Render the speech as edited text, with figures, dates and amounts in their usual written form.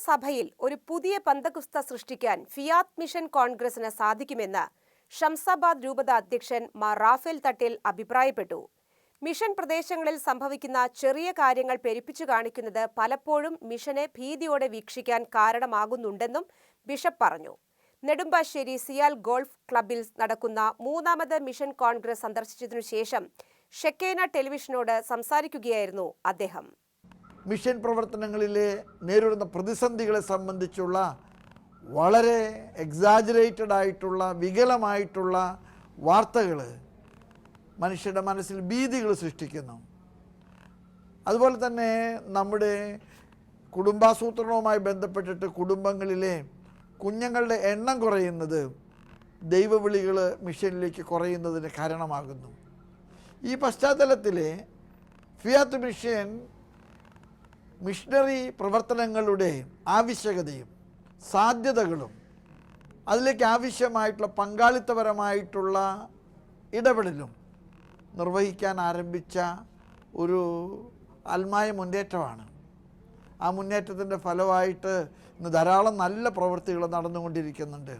സഭയിൽ ഒരു പുതിയ പന്തകുസ്ത സൃഷ്ടിക്കാൻ ഫിയാത്ത് മിഷൻ കോൺഗ്രസിന് സാധിക്കുമെന്ന് ഷംസാബാദ് രൂപത അധ്യക്ഷൻ മാർ റാഫേൽ തട്ടേൽ അഭിപ്രായപ്പെട്ടു. മിഷൻ പ്രദേശങ്ങളിൽ സംഭവിക്കുന്ന ചെറിയ കാര്യങ്ങൾ പെരുപ്പിച്ചു കാണിക്കുന്നത് പലപ്പോഴും മിഷനെ ഭീതിയോടെ വീക്ഷിക്കാൻ കാരണമാകുന്നുണ്ടെന്നും ബിഷപ്പ് പറഞ്ഞു. നെടുമ്പാശ്ശേരി സിയാൽ ഗോൾഫ് ക്ലബിൽ നടക്കുന്ന 3ാമത് മിഷൻ കോൺഗ്രസ് സന്ദർശിച്ചതിനു ശേഷം ഷെക്കേന ടെലിവിഷനോട് സംസാരിക്കുകയായിരുന്നു അദ്ദേഹം. മിഷൻ പ്രവർത്തനങ്ങളിലെ നേരിടുന്ന പ്രതിസന്ധികളെ സംബന്ധിച്ചുള്ള വളരെ എക്സാജറേറ്റഡ് ആയിട്ടുള്ള വികലമായിട്ടുള്ള വാർത്തകൾ മനുഷ്യരുടെ മനസ്സിൽ ഭീതികൾ സൃഷ്ടിക്കുന്നു. അതുപോലെ തന്നെ നമ്മുടെ കുടുംബാസൂത്രണവുമായി ബന്ധപ്പെട്ടിട്ട് കുടുംബങ്ങളിലെ കുഞ്ഞുങ്ങളുടെ എണ്ണം കുറയുന്നത് ദൈവവിളികൾ മിഷനിലേക്ക് കുറയുന്നതിന് കാരണമാകുന്നു. ഈ പശ്ചാത്തലത്തിൽ ഫിയാത്ത് മിഷൻ മിഷണറി പ്രവർത്തനങ്ങളുടെ ആവശ്യകതയും സാധ്യതകളും അതിലേക്ക് ആവശ്യമായിട്ടുള്ള പങ്കാളിത്തപരമായിട്ടുള്ള ഇടപെടലും നിർവഹിക്കാൻ ആരംഭിച്ച ഒരു ആത്മായ മുന്നേറ്റമാണ്. ആ മുന്നേറ്റത്തിൻ്റെ ഫലമായിട്ട് ഇന്ന് ധാരാളം നല്ല പ്രവൃത്തികൾ നടന്നുകൊണ്ടിരിക്കുന്നുണ്ട്.